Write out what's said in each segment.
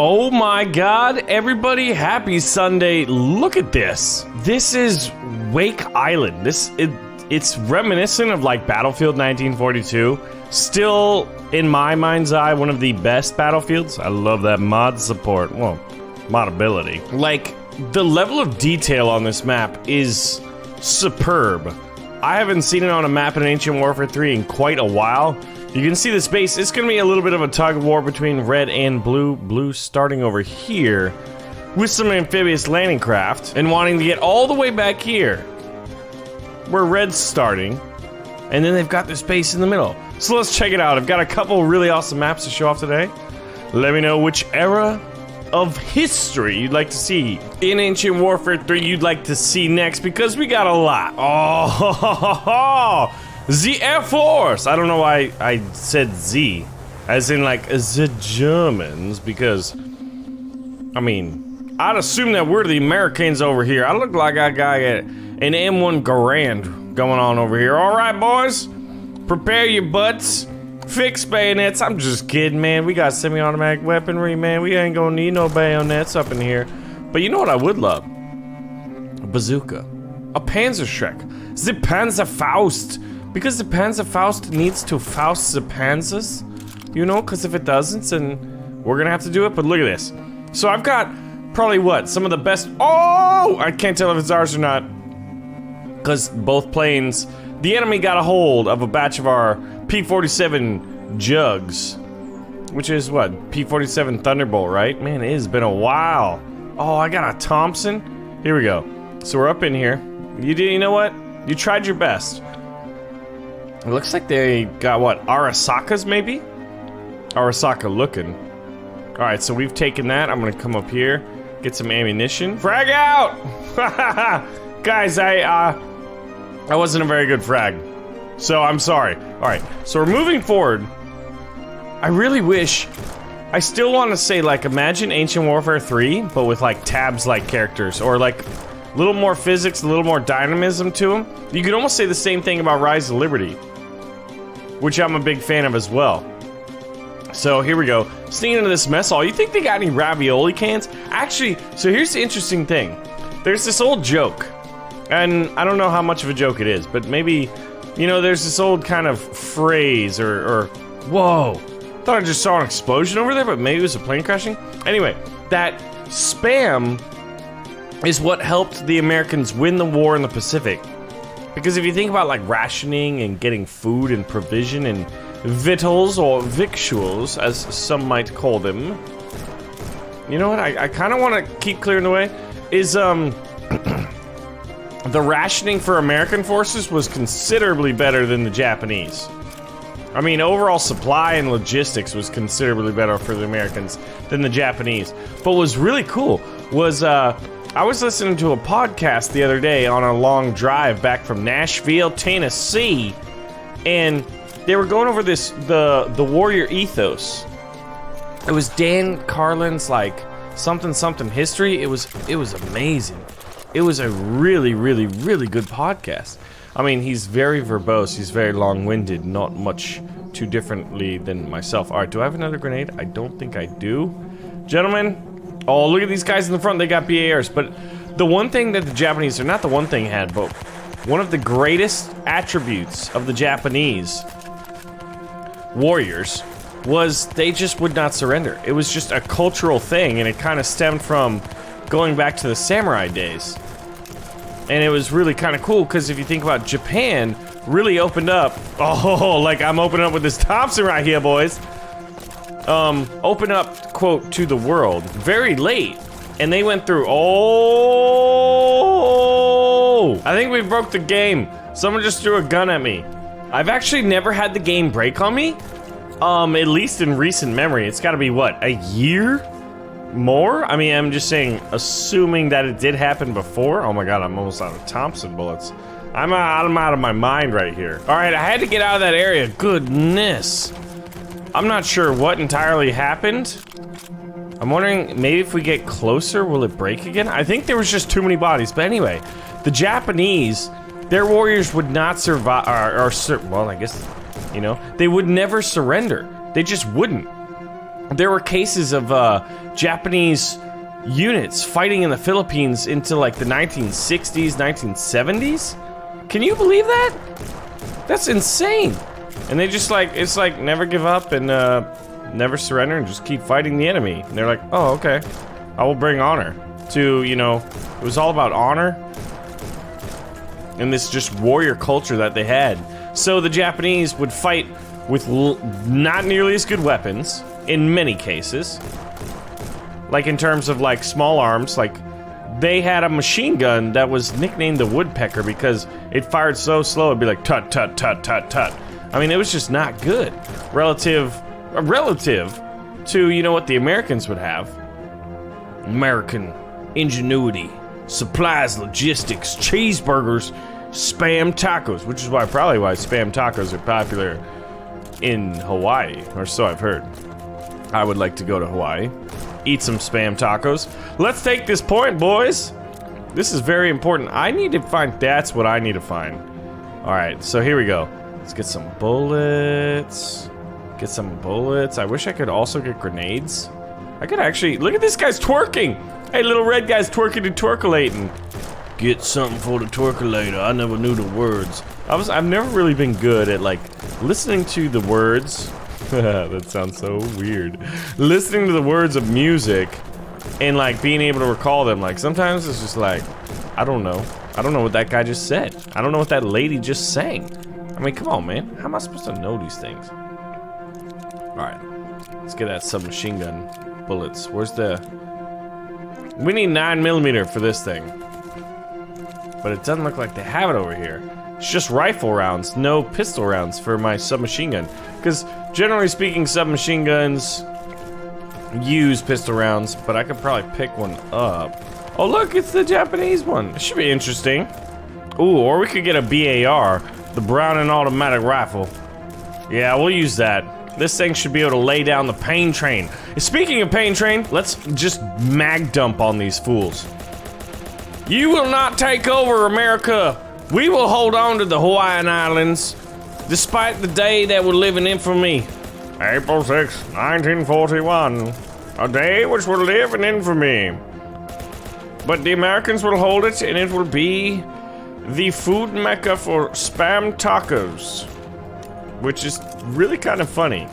Oh my god, everybody, happy Sunday. Look at this. This is Wake Island. It's reminiscent of like Battlefield 1942. Still, in my mind's eye, one of the best Battlefields. I love that mod support. Well, modability. Like, the level of detail on this map is superb. I haven't seen it on a map in Ancient Warfare 3 in quite a while. You can see the space. It's going to be a little bit of a tug of war between red and blue. Blue starting over here with some amphibious landing craft and wanting to get all the way back here where red's starting. And then they've got their space in the middle. So let's check it out. I've got a couple really awesome maps to show off today. Let me know which era of history you'd like to see in Ancient Warfare 3 you'd like to see next, because we got a lot. Oh, the Air Force! I don't know why I said Z, as in like the Germans, because, I mean, I'd assume that we're the Americans over here. I look like I got an M1 Garand going on over here. All right, boys, prepare your butts, fix bayonets. I'm just kidding, man. We got semi-automatic weaponry, man. We ain't gonna need no bayonets up in here. But you know what I would love? A bazooka, a Panzerschreck, the Panzerfaust. Because the Panzerfaust needs to Faust the Panzers, you know, because if it doesn't, then we're gonna have to do it. But look at this. So I've got probably what? Some of the best. Oh! I can't tell if it's ours or not, because both planes, the enemy got a hold of a batch of our P-47 jugs, which is what? P-47 Thunderbolt, right? Man, it has been a while. Oh, I got a Thompson. Here we go. So we're up in here. You know what? You tried your best. It looks like they got, what, Arasakas, maybe? Arasaka looking. Alright, so we've taken that. I'm gonna come up here, get some ammunition. Frag out! Guys, I wasn't a very good frag, so I'm sorry. Alright, so we're moving forward. I really wish... I still want to say, like, imagine Ancient Warfare 3, but with, like, tabs-like characters, or, like, a little more physics, a little more dynamism to them. You could almost say the same thing about Rise of Liberty, which I'm a big fan of as well. So here we go. Sneaking into this mess hall. You think they got any ravioli cans? Actually, so here's the interesting thing. There's this old joke, and I don't know how much of a joke it is, but maybe, you know, there's this old kind of phrase or whoa, thought I just saw an explosion over there, but maybe it was a plane crashing. Anyway, that spam is what helped the Americans win the war in the Pacific. Because if you think about like rationing and getting food and provision and victuals or victuals, as some might call them, you know what I kind of want to keep clearing the way is the rationing for American forces was considerably better than the Japanese. I mean, overall supply and logistics was considerably better for the Americans than the Japanese. But what was really cool was I was listening to a podcast the other day on a long drive back from Nashville, Tennessee, and they were going over this, the warrior ethos. It was Dan Carlin's, like, something history. It was amazing. It was a really good podcast. I mean, he's very verbose, he's very long-winded, not much too differently than myself. Alright, do I have another grenade? I don't think I do. Gentlemen, oh, look at these guys in the front, they got BARs. But the one thing that the Japanese, or not the one thing had, but one of the greatest attributes of the Japanese warriors was they just would not surrender. It was just a cultural thing, and it kind of stemmed from going back to the samurai days. And it was really kind of cool, because if you think about Japan, really opened up, oh, like I'm opening up with this Thompson right here, boys. Open up, quote, to the world very late, and they went through, oh, I think we broke the game. Someone just threw a gun at me. I've actually never had the game break on me, at least in recent memory. It's gotta be, what, a year? More? I mean, I'm just saying, assuming that it did happen before. Oh my god, I'm almost out of Thompson bullets. I'm out of my mind right here. Alright, I had to get out of that area. Goodness. I'm not sure what entirely happened. I'm wondering, maybe if we get closer, will it break again? I think there was just too many bodies. But anyway, the Japanese, their warriors would not survive, well, I guess, you know, they would never surrender. They just wouldn't. there were cases of Japanese units fighting in the Philippines into like the 1960s, 1970s. Can you believe that? That's insane. And they just like, it's like never give up and never surrender and just keep fighting the enemy. And they're like, oh, okay, I will bring honor to, you know, it was all about honor and this just warrior culture that they had. So the Japanese would fight with not nearly as good weapons in many cases. Like in terms of like small arms, like they had a machine gun that was nicknamed the Woodpecker because it fired so slow it'd be like tut tut tut tut tut. I mean, it was just not good relative to, you know, what the Americans would have. American ingenuity, supplies, logistics, cheeseburgers, spam tacos, which is probably why spam tacos are popular in Hawaii, or so I've heard. I would like to go to Hawaii, eat some spam tacos. Let's take this point, boys. This is very important. I need to find, that's what I need to find. All right, so here we go. Let's get some bullets. Get some bullets. I wish I could also get grenades. I could actually, look at this guy's twerking. Hey, little red guy's twerking and twerkulating. Get something for the twerkulator. I never knew the words. I've never really been good at like listening to the words. That sounds so weird. Listening to the words of music and like being able to recall them. Like sometimes it's just like, I don't know. I don't know what that guy just said. I don't know what that lady just sang. I mean, come on, man. How am I supposed to know these things? All right, let's get that submachine gun bullets. Where's the? We need 9mm for this thing, but it doesn't look like they have it over here. It's just rifle rounds, no pistol rounds for my submachine gun. Because generally speaking, submachine guns use pistol rounds, but I could probably pick one up. Oh look, it's the Japanese one. It should be interesting. Ooh, or we could get a BAR, the Browning Automatic Rifle. Yeah, we'll use that. This thing should be able to lay down the pain train. Speaking of pain train, let's just mag dump on these fools. You will not take over America. We will hold on to the Hawaiian Islands, despite the day that will live in infamy. April 6, 1941. A day which will live in infamy. But the Americans will hold it, and it will be the food mecca for spam tacos. Which is really kind of funny.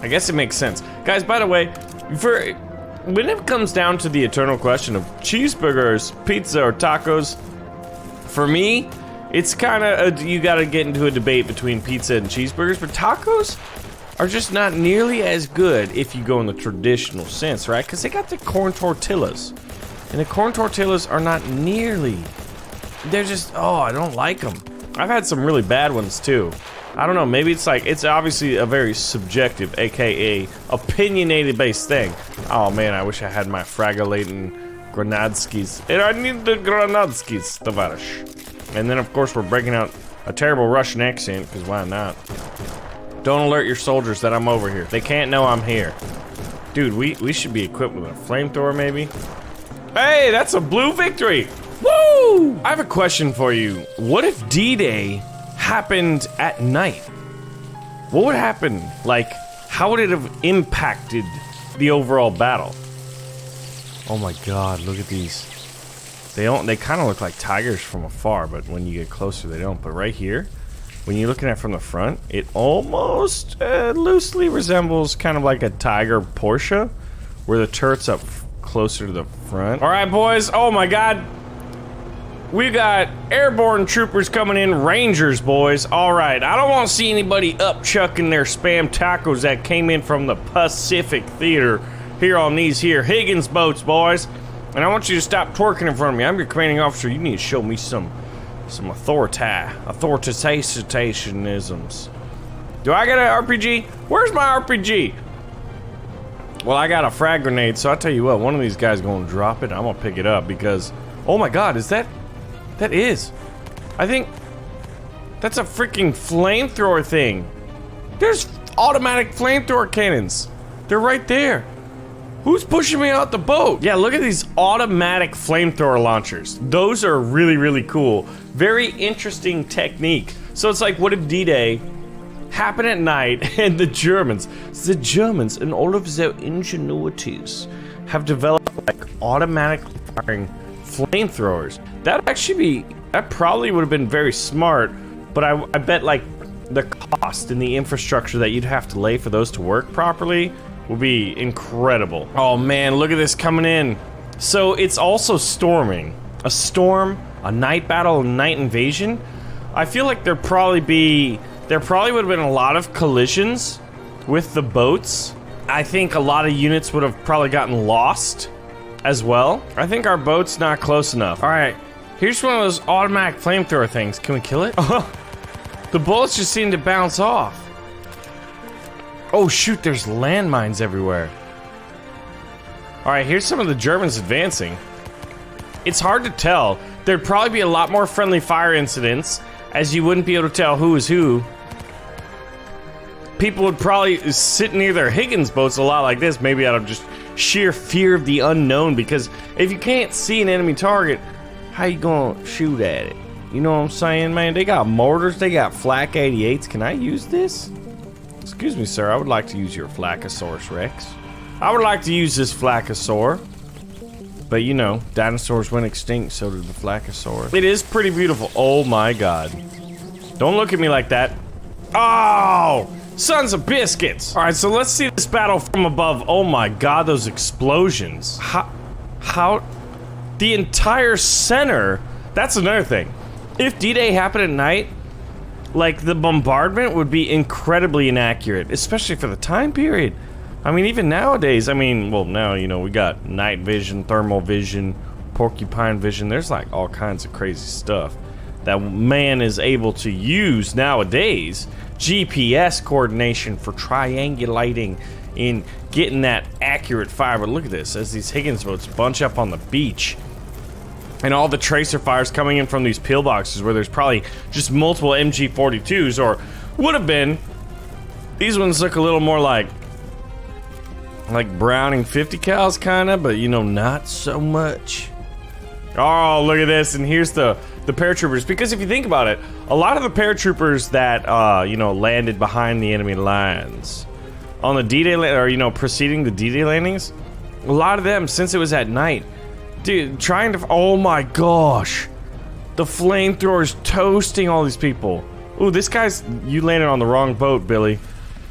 I guess it makes sense. Guys, by the way, when it comes down to the eternal question of cheeseburgers, pizza, or tacos, for me, it's kind of, you gotta get into a debate between pizza and cheeseburgers, but tacos are just not nearly as good if you go in the traditional sense, right? Because they got the corn tortillas. And the corn tortillas are not nearly, they're just, oh, I don't like them. I've had some really bad ones too. I don't know, maybe it's like, it's obviously a very subjective, aka opinionated based thing. Oh man, I wish I had my fragulating Grenadskis. And I need the Grenadskis, Tavarish. And then of course we're breaking out a terrible Russian accent, because why not? Don't alert your soldiers that I'm over here. They can't know I'm here. Dude, we should be equipped with a flamethrower maybe. Hey, that's a blue victory! Woo! I have a question for you. What if D-Day happened at night? What would happen? Like, how would it have impacted the overall battle? Oh my god, look at these. They kind of look like tigers from afar, but when you get closer they don't. But right here, when you're looking at it from the front, it almost loosely resembles kind of like a tiger Porsche, where the turret's up closer to the front. All right, boys. Oh my god. We got airborne troopers coming in, Rangers, boys. All right, I don't want to see anybody up chucking their spam tacos that came in from the Pacific Theater here on these here Higgins boats, boys. And I want you to stop twerking in front of me. I'm your commanding officer. You need to show me some authoritationisms. Do I got an RPG? Where's my RPG? Well, I got a frag grenade, so I'll tell you what, one of these guys gonna drop it. I'm gonna pick it up because, oh my god, is that? That is. I think that's a freaking flamethrower thing. There's automatic flamethrower cannons. They're right there. Who's pushing me out the boat? Yeah, look at these automatic flamethrower launchers. Those are really, really cool. Very interesting technique. So it's like, what if D-Day happen at night, and the Germans, in all of their ingenuities, have developed like automatically firing flamethrowers. That probably would have been very smart, but I bet like the cost and the infrastructure that you'd have to lay for those to work properly will be incredible. Oh man, look at this coming in. So it's also storming. A storm, a night battle, a night invasion. I feel like there probably would have been a lot of collisions with the boats. I think a lot of units would have probably gotten lost as well. I think our boat's not close enough. All right, here's one of those automatic flamethrower things. Can we kill it? The bullets just seem to bounce off. Oh shoot, there's landmines everywhere. All right, here's some of the Germans advancing. It's hard to tell. There'd probably be a lot more friendly fire incidents, as you wouldn't be able to tell who is who. People would probably sit near their Higgins boats a lot like this, maybe out of just sheer fear of the unknown, because if you can't see an enemy target, how you gonna shoot at it? You know what I'm saying, man? They got mortars, they got flak 88s. Can I use this? Excuse me, sir, I would like to use your Flacosaurus Rex. I would like to use this Flacosaur. But you know, dinosaurs went extinct, so did the Flacosaurus. It is pretty beautiful. Oh my god. Don't look at me like that. Oh! Sons of biscuits! Alright, so let's see this battle from above. Oh my god, those explosions. How? The entire center? That's another thing. If D-Day happened at night, like, the bombardment would be incredibly inaccurate, especially for the time period. I mean, even nowadays, I mean, well, now, you know, we got night vision, thermal vision, porcupine vision. There's, like, all kinds of crazy stuff that man is able to use nowadays. GPS coordination for triangulating in getting that accurate fire. But look at this, as these Higgins boats bunch up on the beach. And all the tracer fires coming in from these pillboxes where there's probably just multiple MG42s, or would have been. These ones look a little more like Browning 50 cals kinda, but you know, not so much. Oh, look at this, and here's the paratroopers, because if you think about it, a lot of the paratroopers that, you know, landed behind the enemy lines on the D-Day, or, you know, preceding the D-Day landings, a lot of them, since it was at night, dude, trying to, oh my gosh, the flamethrowers toasting all these people. Ooh, this guy's, you landed on the wrong boat, Billy,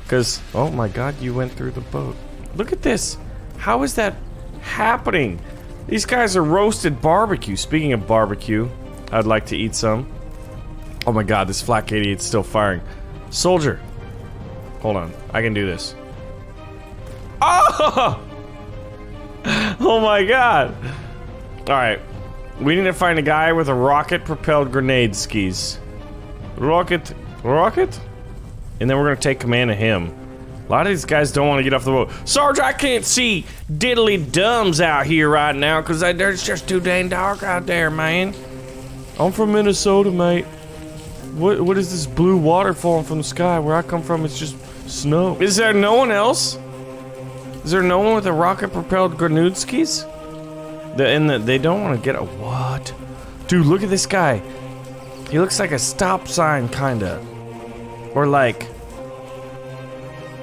because, oh my god, you went through the boat. Look at this. How is that happening? These guys are roasted barbecue. Speaking of barbecue, I'd like to eat some. Oh my god, this flak 88's still firing. Soldier. Hold on. I can do this. Oh! Oh my god. Alright. We need to find a guy with a rocket-propelled grenade skis. Rocket? And then we're gonna take command of him. A lot of these guys don't want to get off the boat. Sarge, I can't see diddly dums out here right now because there's just too dang dark out there, man. I'm from Minnesota, mate. What is this blue water falling from the sky? Where I come from, it's just snow. Is there no one else? Is there no one with a rocket-propelled grenade skis? They don't want to get a what? Dude, look at this guy. He looks like a stop sign, kinda. Or like,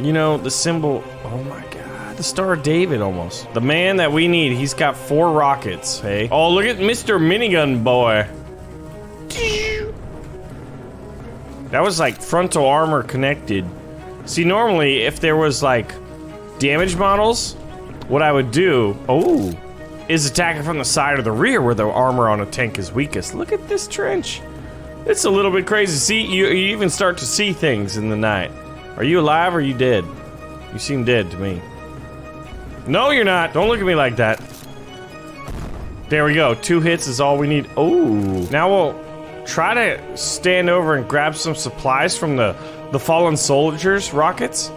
you know, the symbol, oh my god, the Star of David almost. The man that we need, he's got 4 rockets, hey? Oh, look at Mr. Minigun Boy. That was like frontal armor connected. See, normally, if there was like damage models, what I would do, oh, is attack it from the side or the rear where the armor on a tank is weakest. Look at this trench. It's a little bit crazy. See, you even start to see things in the night. Are you alive or are you dead? You seem dead to me. No, you're not. Don't look at me like that. There we go. 2 hits is all we need. Oh, now we'll try to stand over and grab some supplies from the fallen soldiers' rockets.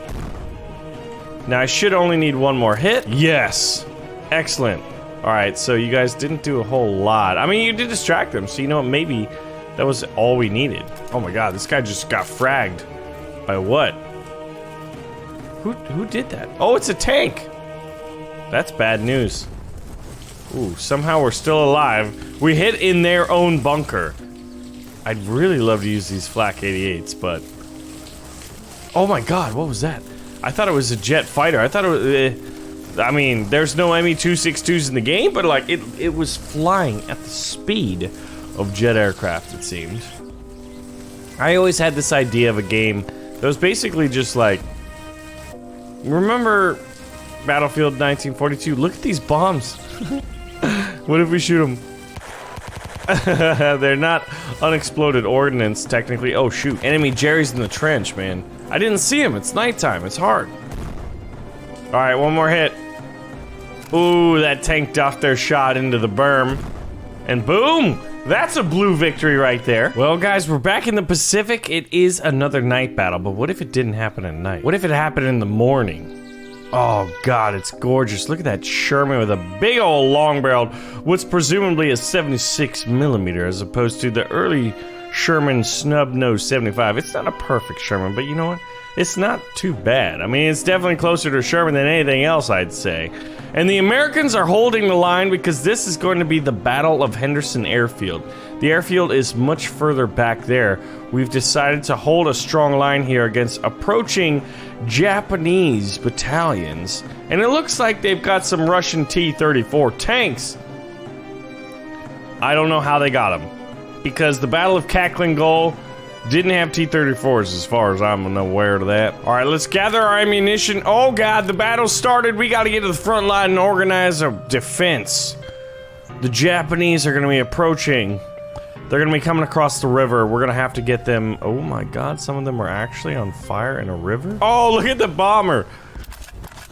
Now I should only need 1 more hit. Yes. Excellent. All right, so you guys didn't do a whole lot. I mean, you did distract them, so you know what, maybe that was all we needed. Oh my god, this guy just got fragged. By what? Who did that? Oh, it's a tank! That's bad news. Ooh, somehow we're still alive. We hit in their own bunker. I'd really love to use these flak 88s, but Oh my god, what was that? I thought it was a jet fighter. I thought it was... I mean, there's no Me-262s in the game, but like, it was flying at the speed of jet aircraft, it seemed. I always had this idea of a game that was basically just like... Remember Battlefield 1942? Look at these bombs. What if we shoot them? They're not unexploded ordnance, technically. Oh, shoot. Enemy Jerry's in the trench, man. I didn't see him. It's nighttime. It's hard. Alright, one more hit. Ooh, that tank duffed their shot into the berm. And boom! That's a blue victory right there. Well, guys, we're back in the Pacific. It is another night battle, but what if it didn't happen at night? What if it happened in the morning? Oh, God, it's gorgeous. Look at that Sherman with a big old long-barreled, what's presumably a 76mm, as opposed to the early Sherman snub-nose 75. It's not a perfect Sherman, but you know what? It's not too bad. I mean, it's definitely closer to Sherman than anything else, I'd say. And the Americans are holding the line because this is going to be the Battle of Henderson Airfield. The airfield is much further back there. We've decided to hold a strong line here against approaching Japanese battalions. And it looks like they've got some Russian T-34 tanks. I don't know how they got them. Because the Battle of Cackling Gull didn't have T-34s as far as I'm aware of that. Alright, let's gather our ammunition. Oh god, the battle started. We gotta get to the front line and organize a defense. The Japanese are gonna be approaching. They're gonna be coming across the river. We're gonna have to get them. Oh my god, some of them are actually on fire in a river? Oh, look at the bomber.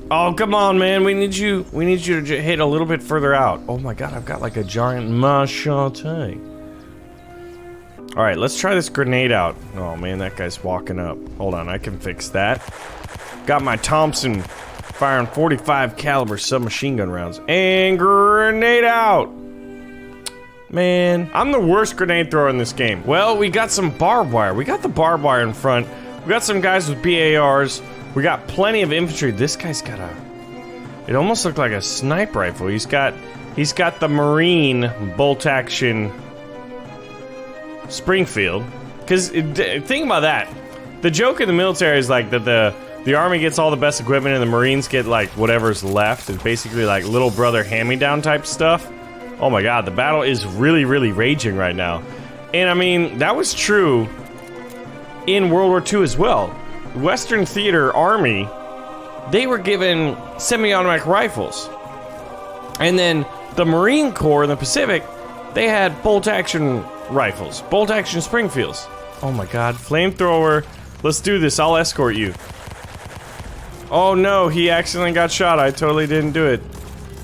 Oh, come on, man. We need you to hit a little bit further out. Oh my god, I've got like a giant machete. Alright, let's try this grenade out. Oh man, that guy's walking up. Hold on, I can fix that. Got my Thompson firing 45 caliber submachine gun rounds. And grenade out! Man, I'm the worst grenade thrower in this game. Well, we got some barbed wire. We got the barbed wire in front. We got some guys with BARs. We got plenty of infantry. This guy's got a... It almost looked like a sniper rifle. He's got the Marine bolt action Springfield. Because, think about that. The joke in the military is like that the Army gets all the best equipment and the Marines get like whatever's left. It's basically like little brother hand-me-down type stuff. Oh my god, the battle is really, really raging right now. And I mean, that was true in World War II as well. Western Theater Army, they were given semi-automatic rifles. And then the Marine Corps in the Pacific, they had bolt-action rifles. Bolt-action Springfields. Oh my god, flamethrower. Let's do this, I'll escort you. Oh no, he accidentally got shot. I totally didn't do it.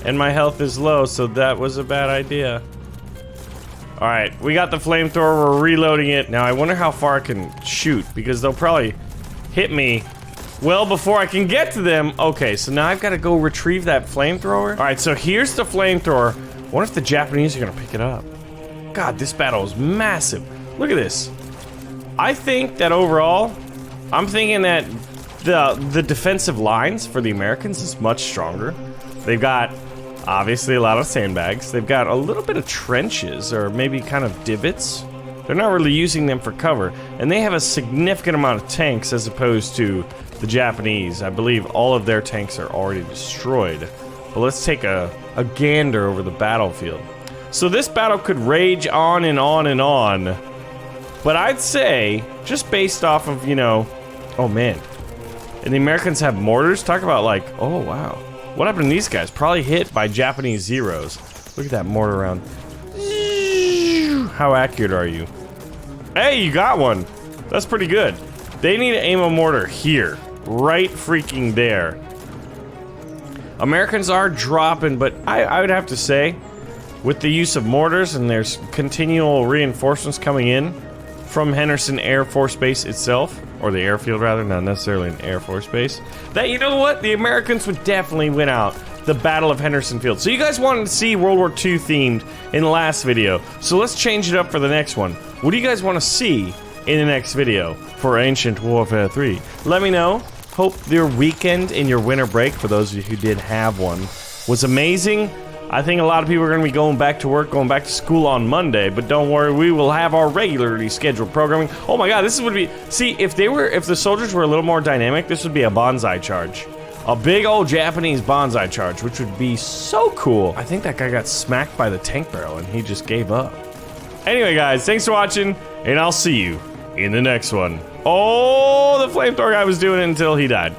And my health is low, so that was a bad idea. Alright, we got the flamethrower, we're reloading it. Now I wonder how far I can shoot, because they'll probably hit me well before I can get to them. Okay, so now I've got to go retrieve that flamethrower. Alright, so here's the flamethrower. I wonder if the Japanese are gonna pick it up. God, this battle is massive. Look at this. I think that overall, I'm thinking that the defensive lines for the Americans is much stronger. They've got, obviously, a lot of sandbags. They've got a little bit of trenches, or maybe kind of divots. They're not really using them for cover. And they have a significant amount of tanks as opposed to the Japanese. I believe all of their tanks are already destroyed. But let's take a gander over the battlefield. So this battle could rage on and on and on. But I'd say, just based off of, you know... Oh, man. And the Americans have mortars? Talk about, like... Oh, wow. What happened to these guys? Probably hit by Japanese Zeros. Look at that mortar round. How accurate are you? Hey, you got one. That's pretty good. They need to aim a mortar here. Right freaking there. Americans are dropping, but I would have to say, with the use of mortars and there's continual reinforcements coming in from Henderson Air Force Base itself, or the airfield rather, not necessarily an Air Force Base, that, you know what, the Americans would definitely win out the Battle of Henderson Field. So you guys wanted to see World War II themed in the last video, so let's change it up for the next one. What do you guys want to see in the next video for Ancient Warfare 3? Let me know. Hope your weekend and your winter break, for those of you who did have one, was amazing. I think a lot of people are going to be going back to work, going back to school on Monday, but don't worry, we will have our regularly scheduled programming. Oh my god, this would be... See, if the soldiers were a little more dynamic, this would be a bonsai charge. A big old Japanese bonsai charge, which would be so cool. I think that guy got smacked by the tank barrel and he just gave up. Anyway, guys, thanks for watching, and I'll see you in the next one. Oh, the flamethrower guy was doing it until he died.